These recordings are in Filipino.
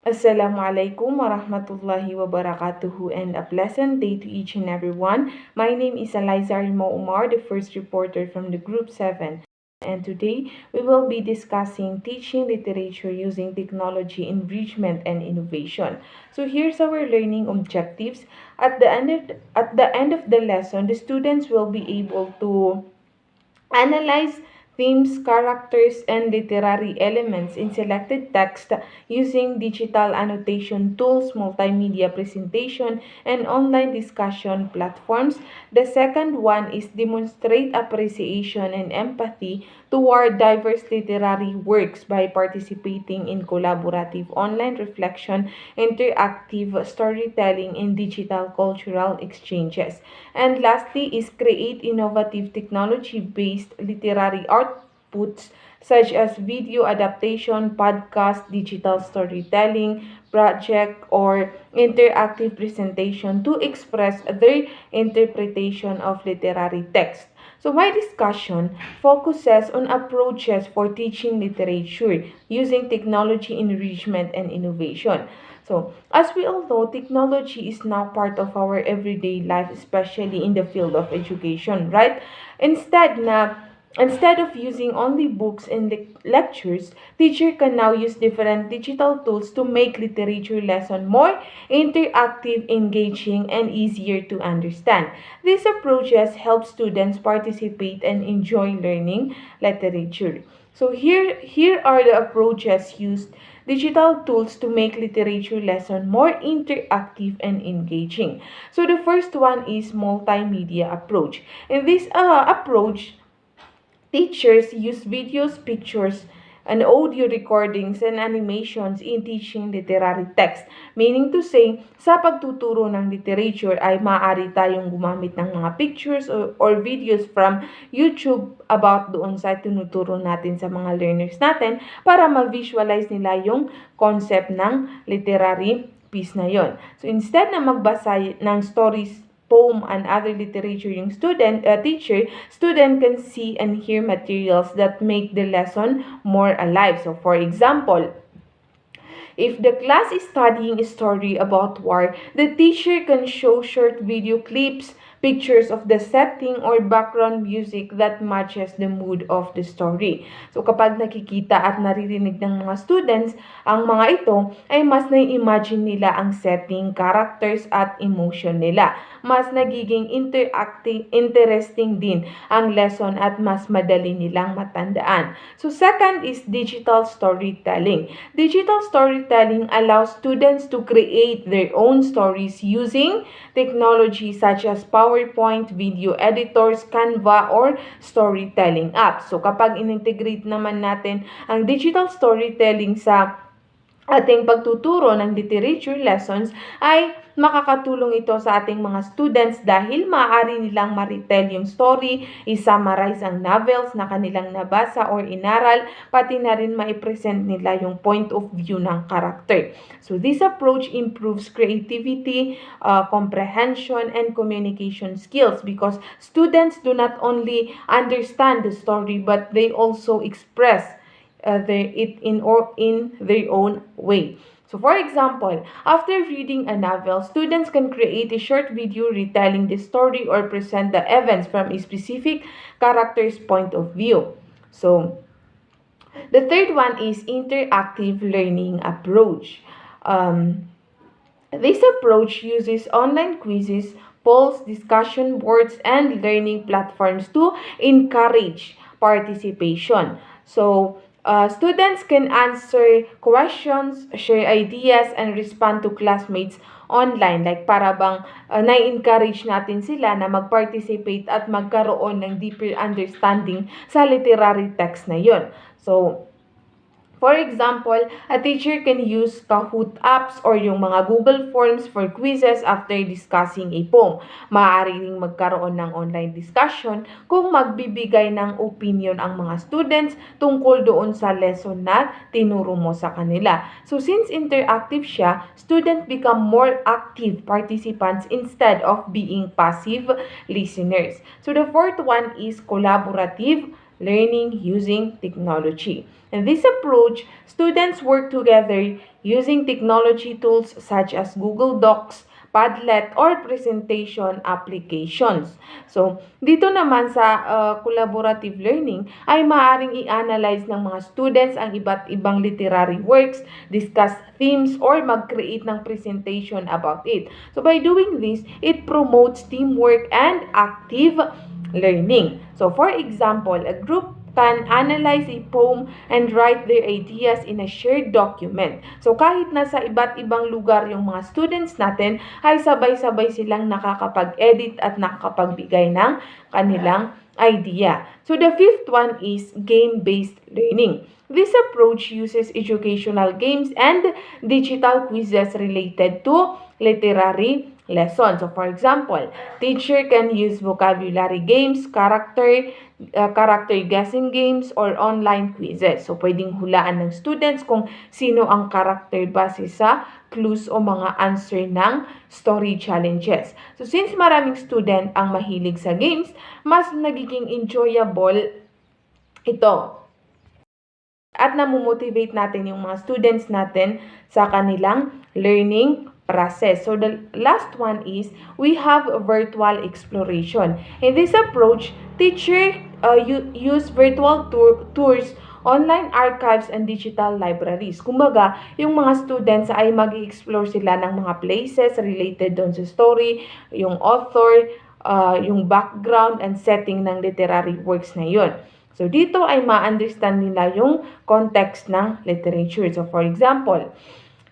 Assalamualaikum warahmatullahi wabarakatuh and a pleasant day to each and everyone. My name is Eliza Rimo Umar, the first reporter from the Group 7. And today we will be discussing teaching literature using technology enrichment and innovation. So here's our learning objectives. At the end of the lesson, the students will be able to analyze themes, characters, and literary elements in selected text using digital annotation tools, multimedia presentation, and online discussion platforms. The second one is demonstrate appreciation and empathy toward diverse literary works by participating in collaborative online reflection, interactive storytelling, and digital cultural exchanges. And lastly is create innovative technology-based literary outputs such as video adaptation, podcast, digital storytelling, project, or interactive presentation to express their interpretation of literary text. So my discussion focuses on approaches for teaching literature using technology enrichment and innovation. So, as we all know, technology is now part of our everyday life, especially in the field of education, right? Instead na Instead of using only books and lectures, teacher can now use different digital tools to make literature lesson more interactive, engaging, and easier to understand. These approaches help students participate and enjoy learning literature. So here are the approaches used digital tools to make literature lesson more interactive and engaging. So the first one is multimedia approach. In this approach, teachers use videos, pictures, and audio recordings and animations in teaching literary text. Meaning to say, sa pagtuturo ng literature ay maaari tayong gumamit ng mga pictures or videos from YouTube about doon sa tinuturo natin sa mga learners natin para ma-visualize nila yung concept ng literary piece na yon. So instead na magbasa ng stories, poem, and other literature yung student can see and hear materials that make the lesson more alive. So for example, if the class is studying a story about war, the teacher can show short video clips, pictures of the setting, or background music that matches the mood of the story. So kapag nakikita at naririnig ng mga students ang mga ito, ay mas na-imagine nila ang setting, characters, at emotion nila. Mas nagiging interesting din ang lesson at mas madali nilang matandaan. So second is digital storytelling. Digital storytelling allows students to create their own stories using technology such as PowerPoint, video editors, Canva, or storytelling apps. So kapag in-integrate naman natin ang digital storytelling sa ating pagtuturo ng literature lessons ay makakatulong ito sa ating mga students dahil maaari nilang ma-retell yung story, i-summarize ang novels na kanilang nabasa or inaral, pati na rin ma-present nila yung point of view ng character. So this approach improves creativity, comprehension, and communication skills because students do not only understand the story but they also express in their own way. So for example, after reading a novel, students can create a short video retelling the story or present the events from a specific character's point of view. So the third one is interactive learning approach. This approach uses online quizzes, polls, discussion boards, and learning platforms to encourage participation. So, students can answer questions, share ideas, and respond to classmates online. Like para bang na-encourage natin sila na mag-participate at magkaroon ng deeper understanding sa literary text na yon. So, for example, a teacher can use Kahoot apps or yung mga Google Forms for quizzes after discussing a poem. Maaari ring magkaroon ng online discussion kung magbibigay ng opinion ang mga students tungkol doon sa lesson na tinuro mo sa kanila. So since interactive siya, students become more active participants instead of being passive listeners. So the fourth one is collaborative learning using technology. In this approach, students work together using technology tools such as Google Docs, Padlet, or presentation applications. So, dito naman sa collaborative learning ay maaaring i-analyze ng mga students ang iba't ibang literary works, discuss themes, or mag-create ng presentation about it. So, by doing this, it promotes teamwork and active learning. So, for example, a group can analyze a poem and write their ideas in a shared document. So kahit nasa iba't ibang lugar yung mga students natin, ay sabay-sabay silang nakakapag-edit at nakakapagbigay ng kanilang idea. So the fifth one is game-based learning. This approach uses educational games and digital quizzes related to literary lessons. So for example, teacher can use vocabulary games, character guessing games, or online quizzes. So, pwedeng hulaan ng students kung sino ang character base sa clues o mga answer ng story challenges. So, since maraming student ang mahilig sa games, mas nagiging enjoyable ito. At namomotivate natin yung mga students natin sa kanilang learning process. So the last one is we have virtual exploration. In this approach, teacher use virtual tours, online archives, and digital libraries. Kumbaga, yung mga students ay mag-explore sila ng mga places related doon sa story, yung author, yung background and setting ng literary works na yun. So, dito ay ma-understand nila yung context ng literature. So, for example,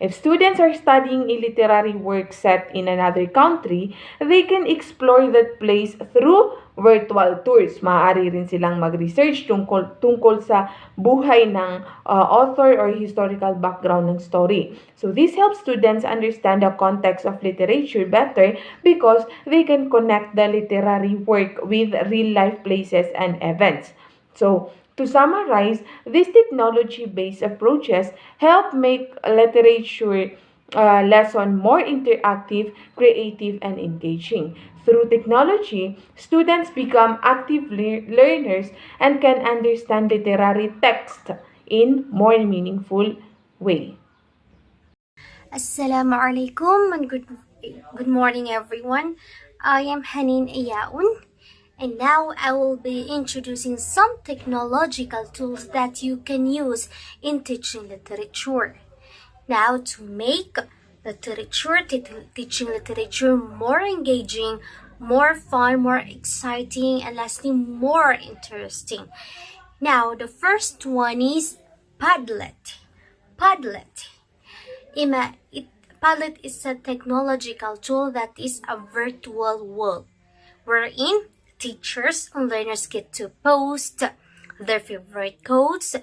if students are studying a literary work set in another country, they can explore that place through virtual tours. Maaari rin silang mag-research tungkol sa buhay ng author or historical background ng story. So this helps students understand the context of literature better because they can connect the literary work with real-life places and events. So, to summarize, these technology-based approaches help make literature lesson more interactive, creative, and engaging. Through technology, students become active learners and can understand literary text in more meaningful way. Assalamu alaikum and good morning everyone. I am Hanin Ayaun. And now I will be introducing some technological tools that you can use in teaching literature. Now, to make teaching literature more engaging, more fun, more exciting, and lastly, more interesting. Now, the first one is Padlet. Padlet is a technological tool that is a virtual world wherein teachers and learners get to post their favorite quotes,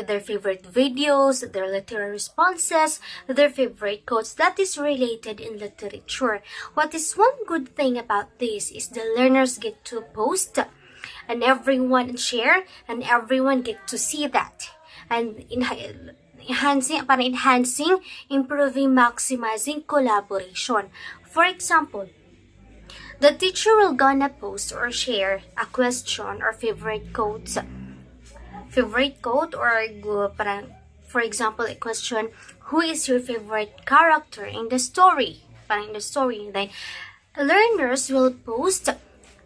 their favorite videos, their literary responses, their favorite quotes that is related in literature. What is one good thing about this is the learners get to post and everyone share and everyone get to see that. And enhancing, improving, maximizing collaboration. For example, the teacher will gonna post or share a question or favorite quote or for example a question, who is your favorite character in the story? Then learners will post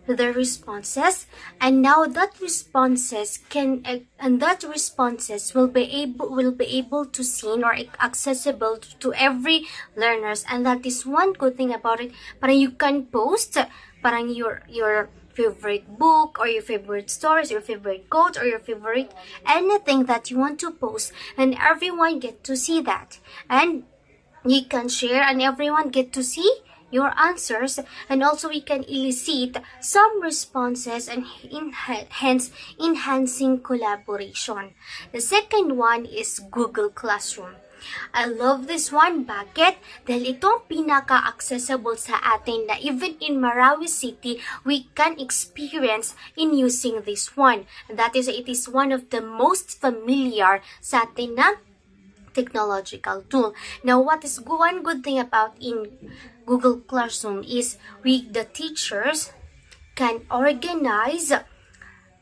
their responses, and now that responses will be able to seen or accessible to every learners, and that is one good thing about it. Parang you can post parang your favorite book or your favorite stories, your favorite quote, or your favorite anything that you want to post, and everyone get to see that, and you can share and everyone get to see your answers, and also we can elicit some responses and hence enhancing collaboration. The second one is Google Classroom. I love this one. Bakit? Dahil itong pinaka-accessible sa atin na even in Marawi City, we can experience in using this one. And that is, it is one of the most familiar sa atin na technological tool. Now, what is one good thing about in Google Classroom is the teachers can organize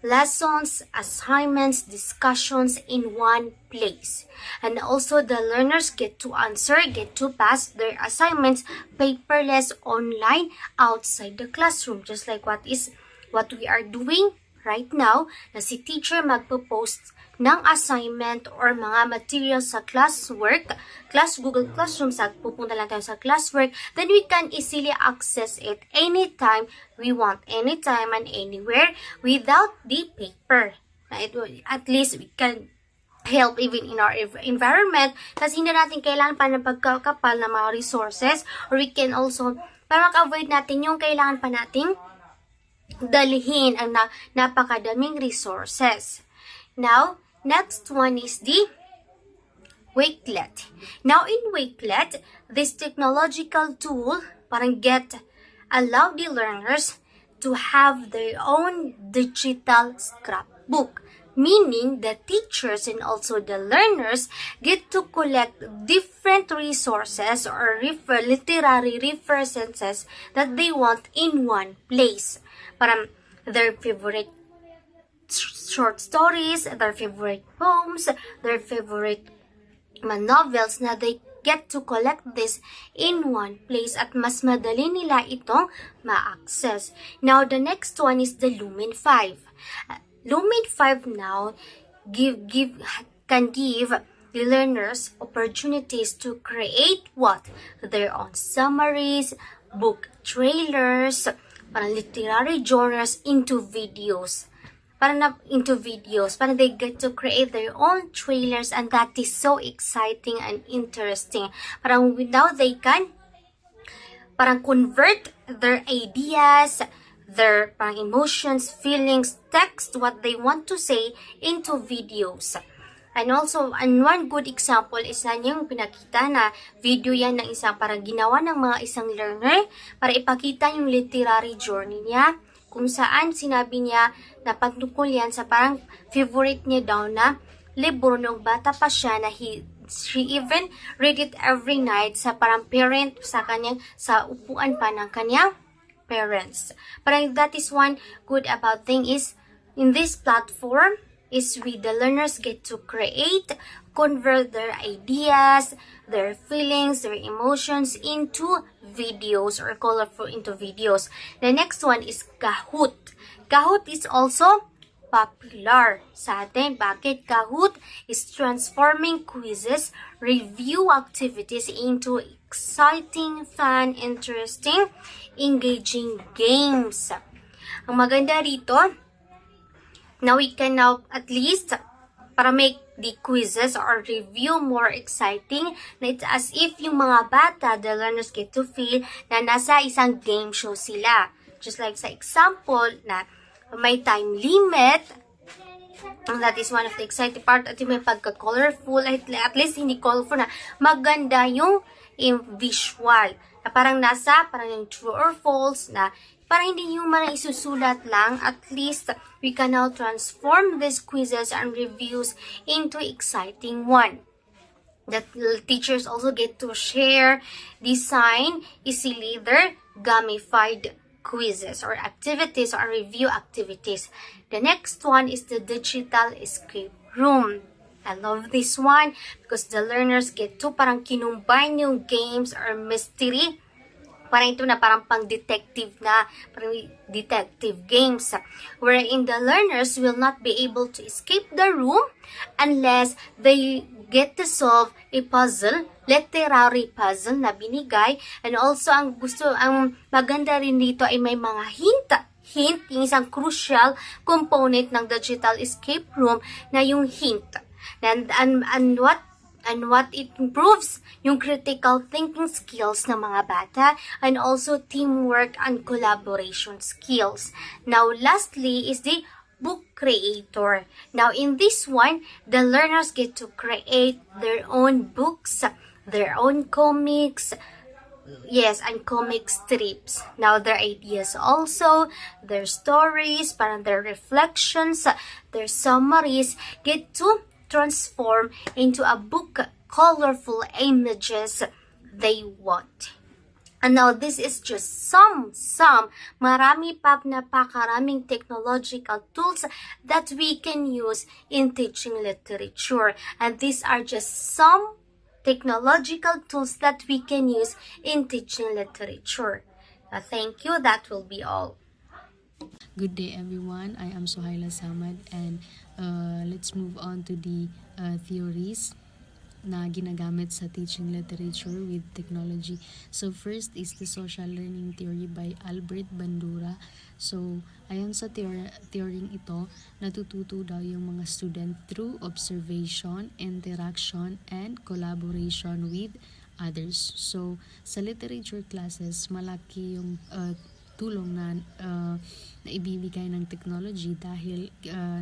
lessons, assignments, discussions in one place. And also the learners get to answer, get to pass their assignments paperless online outside the classroom. Just like what we are doing right now, na si teacher magpo-post ng assignment or mga materials sa Google Classroom, pupunta lang tayo sa classwork, then we can easily access it anytime we want, anytime and anywhere without the paper. At least we can help even in our environment kasi hindi natin kailangan pa ng pagkakapal ng mga resources, or we can also, para avoid natin yung kailangan pa nating dalhin ang napakadaming resources. Now, next one is the Wakelet. Now, in Wakelet, this technological tool allow the learners to have their own digital scrapbook, meaning the teachers and also the learners get to collect different resources or literary references that they want in one place. Parang their favorite short stories, their favorite poems, their favorite novels, na they get to collect this in one place at mas madali nila itong ma-access. Now, the next one is the Lumen 5. Lumen 5 now can give the learners opportunities to create their own summaries, book trailers, parang literary genres into videos. Parang they get to create their own trailers, and that is so exciting and interesting. Parang now they can convert their ideas, their emotions, feelings, text, what they want to say into videos. And one good example is yung pinakita na video yan ng isang parang ginawa ng isang learner para ipakita yung literary journey niya, kung saan sinabi niya na patungkol yan sa parang favorite niya daw na libro nung bata pa siya, na she even read it every night sa parang parent sa upuan pa ng kanyang parents. Parang that is one good about thing is in this platform is the learners get to convert their ideas, their feelings, their emotions into videos or colorful into videos. The next one is Kahoot. Kahoot is also popular sa atin. Bakit? Kahoot is transforming quizzes, review activities into exciting, fun, interesting, engaging games. Ang maganda rito, now we can at least para make the quizzes or review more exciting, na it's as if yung mga bata, the learners get to feel na nasa isang game show sila. Just like sa example na may time limit, and that is one of the exciting part, at yung may pagka-colorful, at least hindi colorful na, maganda yung visual. Na parang yung true or false, na parang hindi yung isusulat lang. At least we can now transform these quizzes and reviews into exciting one. That teachers also get to share, design, easily their gamified quizzes or activities or review activities. The next one is the digital escape room. I love this one because the learners get to parang kinumbine yung games or mystery. Parang ito na parang pang-detective games, wherein the learners will not be able to escape the room unless they get to solve a puzzle, literary puzzle na binigay. And also, ang maganda rin dito ay may mga hint, yung isang crucial component ng digital escape room na yung hint. And what it improves, yung critical thinking skills ng mga bata, and also teamwork and collaboration skills. Now, lastly is the book creator. Now, in this one, the learners get to create their own books, their own comics, and comic strips. Now, their ideas also, their stories, parang their reflections, their summaries, get to transform into a book, colorful images they want. And now, this is just marami pa napakaraming technological tools that we can use in teaching literature. And these are just some technological tools that we can use in teaching literature. Thank you. That will be all. Good day, everyone. I am Sohaila Samad, and let's move on to the theories na ginagamit sa teaching literature with technology. So first is the social learning theory by Albert Bandura. So ayon sa theory ito, natututo daw yung mga student through observation, interaction, and collaboration with others. So sa literature classes, malaki yung tulong na ibibigay ng technology dahil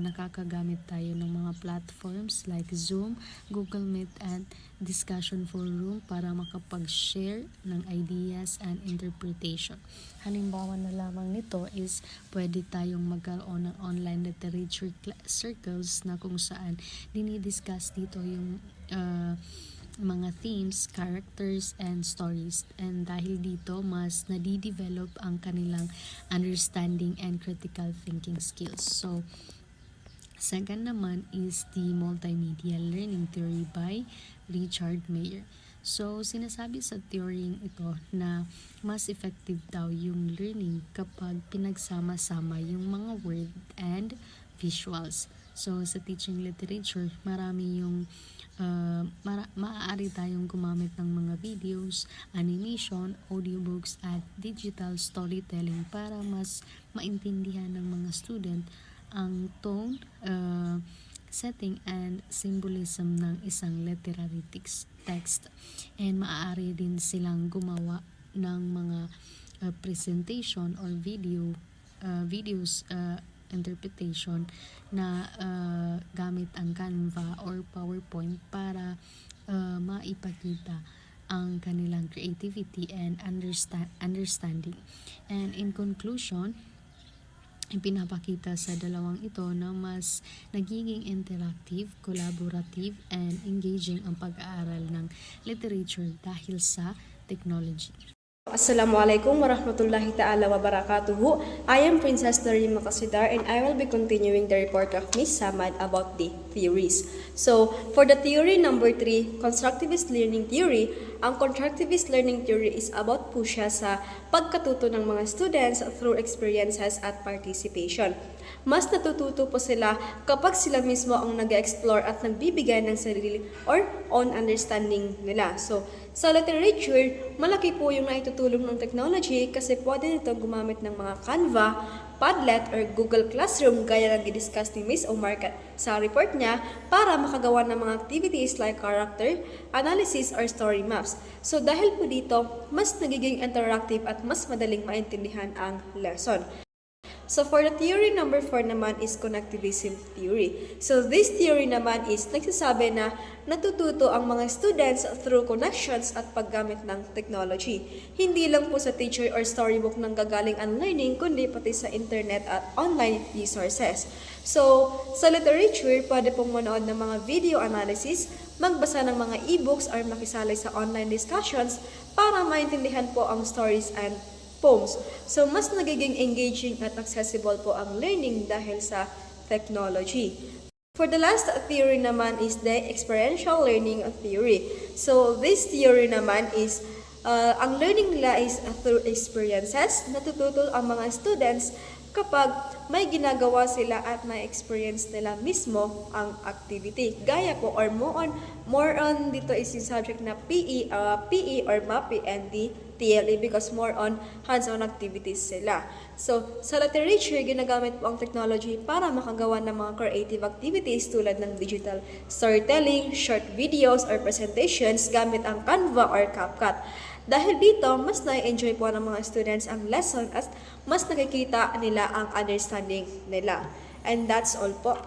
nakakagamit tayo ng mga platforms like Zoom, Google Meet, and discussion forum para makapag-share ng ideas and interpretation. Halimbawa na lamang nito is pwede tayong magkaroon ng online literature circles na kung saan dinidiscuss dito yung mga themes, characters, and stories. And dahil dito, mas nadidevelop ang kanilang understanding and critical thinking skills. So, second naman is the multimedia learning theory by Richard Mayer. So, sinasabi sa theory ito na mas effective daw yung learning kapag pinagsama-sama yung mga word and visuals. So, sa teaching literature, marami yung maaari tayong gumamit ng mga videos, animation, audiobooks, at digital storytelling para mas maintindihan ng mga student ang tone, setting, and symbolism ng isang literary text. And maaari din silang gumawa ng mga presentation or videos interpretation na gamit ang Canva or PowerPoint para maipakita ang kanilang creativity and understanding. And in conclusion, ipinapakita sa dalawang ito na mas nagiging interactive, collaborative, and engaging ang pag-aaral ng literature dahil sa technology. Assalamualaikum warahmatullahi ta'ala wabarakatuhu. I am Princess Noreen Makasidar and I will be continuing the report of Miss Samad about the theories. So, for the theory number 3, constructivist learning theory, ang constructivist learning theory is about po siya sa pagkatuto ng mga students through experiences at participation. Mas natututo po sila kapag sila mismo ang nag-explore at nagbibigay ng sarili or own understanding nila. So, sa literature, malaki po yung naitutulong ng technology kasi pwede nito gumamit ng mga Canva, Padlet, or Google Classroom gaya ng i-discuss ni Miss Omar sa report niya para makagawa ng mga activities like character, analysis, or story maps. So dahil po dito, mas nagiging interactive at mas madaling maintindihan ang lesson. So for the theory number 4 naman is connectivism theory. So this theory naman is nagsasabi na natututo ang mga students through connections at paggamit ng technology. Hindi lang po sa teacher or storybook nang gagaling ang learning, kundi pati sa internet at online resources. So sa literature, pwede pong manood ng mga video analysis, magbasa ng mga e-books or makisali sa online discussions para maintindihan po ang stories and poems. So, mas nagiging engaging at accessible po ang learning dahil sa technology. For the last theory naman is the experiential learning theory. So, this theory naman is ang learning nila is through experiences. Natututo ang mga students kapag may ginagawa sila at na-experience nila mismo ang activity. Gaya po or more on dito is yung subject na PE or MAPE and the TLE because more on hands-on activities sila. So, sa literature, ginagamit po ang technology para makagawa ng mga creative activities tulad ng digital storytelling, short videos, or presentations gamit ang Canva or CapCut. Dahil dito, mas na-enjoy po ng mga students ang lesson at mas nakikita nila ang understanding nila. And that's all po.